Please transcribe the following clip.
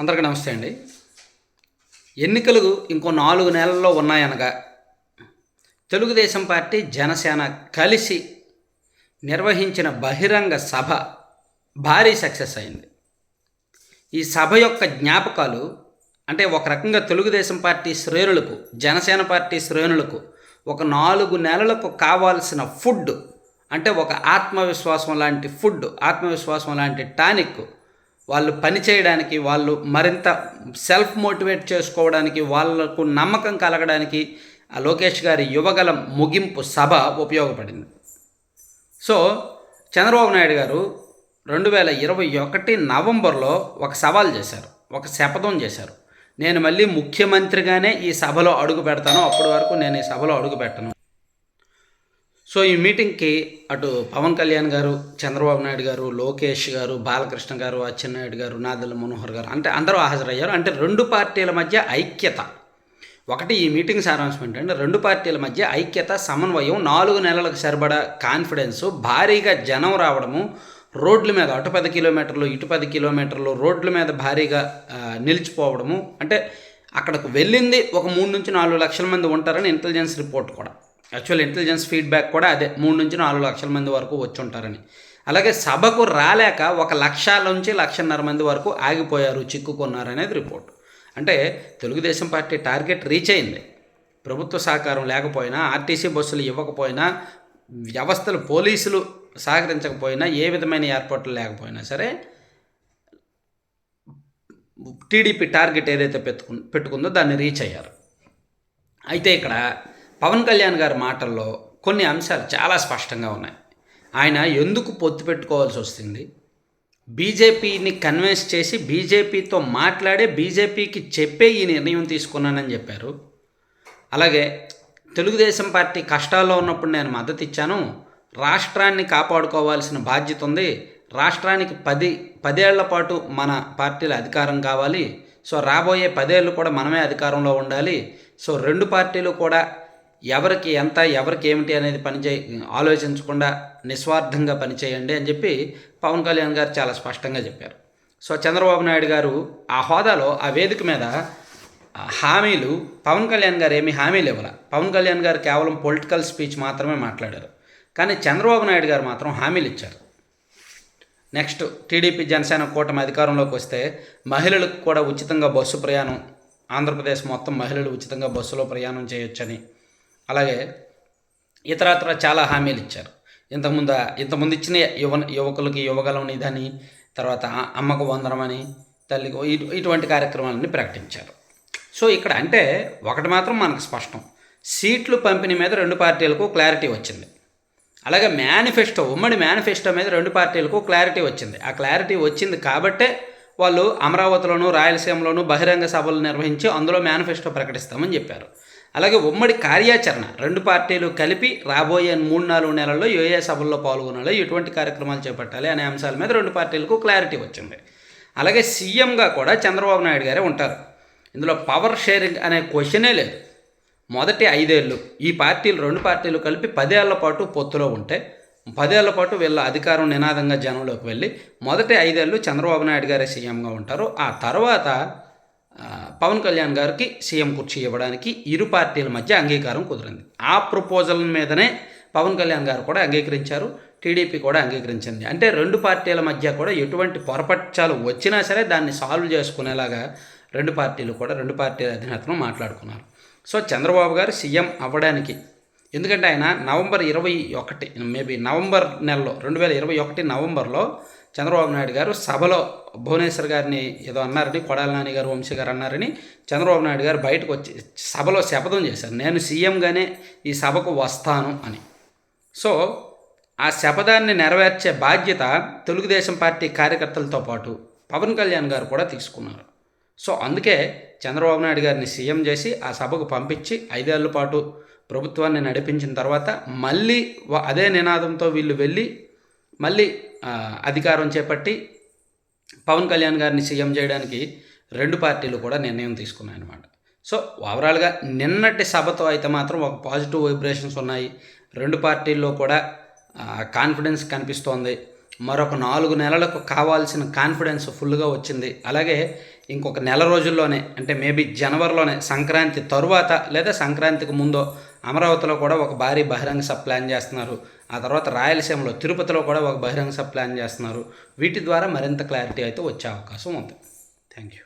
అందరికీ నమస్తే అండి. ఎన్నికలు ఇంకో 4 నెలల్లో ఉన్నాయనగా తెలుగుదేశం పార్టీ, జనసేన కలిసి నిర్వహించిన బహిరంగ సభ భారీ సక్సెస్ అయింది. ఈ సభ యొక్క జ్ఞాపకాలు అంటే ఒక రకంగా తెలుగుదేశం పార్టీ శ్రేణులకు, జనసేన పార్టీ శ్రేణులకు ఒక 4 నెలలకు కావాల్సిన ఫుడ్, అంటే ఒక ఆత్మవిశ్వాసం లాంటి ఫుడ్, ఆత్మవిశ్వాసం లాంటి టానిక్, వాళ్ళు పని చేయడానికి, వాళ్ళు మరింత సెల్ఫ్ మోటివేట్ చేసుకోవడానికి, వాళ్ళకు నమ్మకం కలగడానికి ఆ లోకేష్ గారి యువగలం ముగింపు సభ ఉపయోగపడింది. సో చంద్రబాబు నాయుడు గారు 2021 నవంబర్లో ఒక సవాల్ చేశారు, ఒక శపథం చేశారు. నేను మళ్ళీ ముఖ్యమంత్రిగానే ఈ సభలో అడుగు పెడతాను, అప్పటి వరకు నేను ఈ సభలో అడుగు పెట్టను. సో ఈ మీటింగ్కి అటు పవన్ కళ్యాణ్ గారు, చంద్రబాబు నాయుడు గారు, లోకేష్ గారు, బాలకృష్ణ గారు, అచ్చెన్నాయుడు గారు, నాదెళ్ల మనోహర్ గారు, అంటే అందరూ హాజరయ్యారు. అంటే రెండు పార్టీల మధ్య ఐక్యత. ఒకటి ఈ మీటింగ్ సారాంశం ఏంటంటే రెండు పార్టీల మధ్య ఐక్యత, సమన్వయం, 4 నెలలకు సరిపడా కాన్ఫిడెన్సు, భారీగా జనం రావడము, రోడ్ల మీద అటు 10 కిలోమీటర్లు ఇటు 10 కిలోమీటర్లు రోడ్ల మీద భారీగా నిలిచిపోవడము. అంటే అక్కడికి వెళ్ళింది ఒక 3 నుంచి 4 లక్షల మంది ఉంటారని ఇంటెలిజెన్స్ రిపోర్ట్ కూడా, యాక్చువల్ ఇంటెలిజెన్స్ ఫీడ్బ్యాక్ కూడా అదే, 3 నుంచి 4 లక్షల మంది వరకు వచ్చి ఉంటారని. అలాగే సభకు రాలేక 1 లక్ష నుంచి 1.5 మంది వరకు ఆగిపోయారు, చిక్కుకున్నారనేది రిపోర్ట్. అంటే తెలుగుదేశం పార్టీ టార్గెట్ రీచ్ అయింది. ప్రభుత్వ సహకారం లేకపోయినా, ఆర్టీసీ బస్సులు ఇవ్వకపోయినా, వ్యవస్థలు పోలీసులు సహకరించకపోయినా, ఏ విధమైన ఏర్పాట్లు లేకపోయినా సరే టీడీపీ టార్గెట్ ఏదైతే పెట్టుకుందో దాన్ని రీచ్ అయ్యారు. అయితే ఇక్కడ పవన్ కళ్యాణ్ గారి మాటల్లో కొన్ని అంశాలు చాలా స్పష్టంగా ఉన్నాయి. ఆయన ఎందుకు పొత్తు పెట్టుకోవాల్సి వస్తుంది, బీజేపీని కన్విన్స్ చేసి బీజేపీతో మాట్లాడే బీజేపీకి చెప్పే ఈ నిర్ణయం తీసుకున్నానని చెప్పారు. అలాగే తెలుగుదేశం పార్టీ కష్టాల్లో ఉన్నప్పుడు నేను మద్దతు ఇచ్చాను, రాష్ట్రాన్ని కాపాడుకోవాల్సిన బాధ్యత ఉంది, రాష్ట్రానికి 10 ఏళ్ల పాటు మన పార్టీల అధికారం కావాలి, సో రాబోయే 10 ఏళ్ళు కూడా మనమే అధికారంలో ఉండాలి, సో రెండు పార్టీలు కూడా ఎవరికి ఎంత, ఎవరికి ఏమిటి అనేది ఆలోచించకుండా నిస్వార్థంగా పనిచేయండి అని చెప్పి పవన్ కళ్యాణ్ గారు చాలా స్పష్టంగా చెప్పారు. సో చంద్రబాబు నాయుడు గారు ఆ హోదాలో ఆ వేదిక మీద హామీలు, పవన్ కళ్యాణ్ గారు ఏమీ హామీలు ఇవ్వాల, పవన్ కళ్యాణ్ గారు కేవలం పొలిటికల్ స్పీచ్ మాత్రమే మాట్లాడారు. కానీ చంద్రబాబు నాయుడు గారు మాత్రం హామీలు ఇచ్చారు. నెక్స్ట్ టీడీపీ జనసేన కూటమి అధికారంలోకి వస్తే మహిళలకు కూడా ఉచితంగా బస్సు ప్రయాణం, ఆంధ్రప్రదేశ్ మొత్తం మహిళలు ఉచితంగా బస్సులో ప్రయాణం చేయొచ్చని, అలాగే ఇతరత్ర చాలా హామీలు ఇచ్చారు. ఇంతకుముందు ఇచ్చిన యువకులకి యువగలం నిధని, తర్వాత అమ్మకు వందనమని, తల్లికి, ఇటువంటి కార్యక్రమాలన్నీ ప్రకటించారు. సో ఇక్కడ అంటే ఒకటి మాత్రం మనకు స్పష్టం, సీట్లు పంపిణీ మీద రెండు పార్టీలకు క్లారిటీ వచ్చింది. అలాగే మేనిఫెస్టో, ఉమ్మడి మేనిఫెస్టో మీద రెండు పార్టీలకు క్లారిటీ వచ్చింది. ఆ క్లారిటీ వచ్చింది కాబట్టే వాళ్ళు అమరావతిలోనూ రాయలసీమలోనూ బహిరంగ సభలు నిర్వహించి అందులో మేనిఫెస్టో ప్రకటిస్తామని చెప్పారు. అలాగే ఉమ్మడి కార్యాచరణ, రెండు పార్టీలు కలిపి రాబోయే 3-4 నెలల్లో ఏ సభల్లో పాల్గొనాలి, ఎటువంటి కార్యక్రమాలు చేపట్టాలి అనే అంశాల మీద రెండు పార్టీలకు క్లారిటీ వచ్చింది. అలాగే సీఎంగా కూడా చంద్రబాబు నాయుడు గారే ఉంటారు. ఇందులో పవర్ షేరింగ్ అనే క్వశ్చనే లేదు. మొదటి 5 ఏళ్ళు ఈ రెండు పార్టీలు కలిపి 10 ఏళ్ల పాటు పొత్తులో ఉంటే, 10 ఏళ్ల పాటు వీళ్ళ అధికారం నినాదంగా జనంలోకి వెళ్ళి మొదటి 5 ఏళ్ళు చంద్రబాబు నాయుడు గారే సీఎంగా ఉంటారు. ఆ తర్వాత పవన్ కళ్యాణ్ గారికి సీఎం కుర్చీ ఇవ్వడానికి ఇరు పార్టీల మధ్య అంగీకారం కుదిరింది. ఆ ప్రపోజల్ మీదనే పవన్ కళ్యాణ్ గారు కూడా అంగీకరించారు, టీడీపీ కూడా అంగీకరించింది. అంటే రెండు పార్టీల మధ్య కూడా ఎటువంటి పొరపక్షాలు వచ్చినా సరే దాన్ని సాల్వ్ చేసుకునేలాగా రెండు పార్టీల అధినేతలు మాట్లాడుకున్నారు. సో చంద్రబాబు గారు సీఎం అవ్వడానికి, ఎందుకంటే ఆయన నవంబర్ 21 నవంబర్ నెలలో 2021 నవంబర్లో చంద్రబాబు నాయుడు గారు సభలో భువనేశ్వర్ గారిని ఏదో అన్నారని, కొడాల నాని గారు, వంశీ గారు అన్నారని చంద్రబాబు నాయుడు గారు బయటకు వచ్చి సభలో శపథం చేశారు, నేను సీఎంగానే ఈ సభకు వస్తాను అని. సో ఆ శపథాన్ని నెరవేర్చే బాధ్యత తెలుగుదేశం పార్టీ కార్యకర్తలతో పాటు పవన్ కళ్యాణ్ గారు కూడా తీసుకున్నారు. సో అందుకే చంద్రబాబు నాయుడు గారిని సీఎం చేసి ఆ సభకు పంపించి 5 ఏళ్ల పాటు ప్రభుత్వాన్ని నడిపించిన తర్వాత మళ్ళీ అదే నినాదంతో వీళ్ళు వెళ్ళి మళ్ళీ అధికారం చేపట్టి పవన్ కళ్యాణ్ గారిని సీఎం చేయడానికి రెండు పార్టీలు కూడా నిర్ణయం తీసుకున్నాయన్నమాట. సో ఓవరాల్గా నిన్నటి సభతో అయితే మాత్రం ఒక పాజిటివ్ వైబ్రేషన్స్ ఉన్నాయి. రెండు పార్టీల్లో కూడా కాన్ఫిడెన్స్ కనిపిస్తోంది. మరొక 4 నెలలకు కావాల్సిన కాన్ఫిడెన్స్ ఫుల్గా వచ్చింది. అలాగే ఇంకొక నెల రోజుల్లోనే, అంటే మేబీ జనవరిలోనే, సంక్రాంతి తరువాత లేదా సంక్రాంతికి ముందో అమరావతిలో కూడా ఒక భారీ బహిరంగ సభ ప్లాన్ చేస్తున్నారు. ఆ తర్వాత రాయలసీమలో తిరుపతిలో కూడా ఒక బహిరంగ సభ ప్లాన్ చేస్తున్నారు. వీటి ద్వారా మరింత క్లారిటీ అయితే వచ్చే అవకాశం ఉంది. Thank you.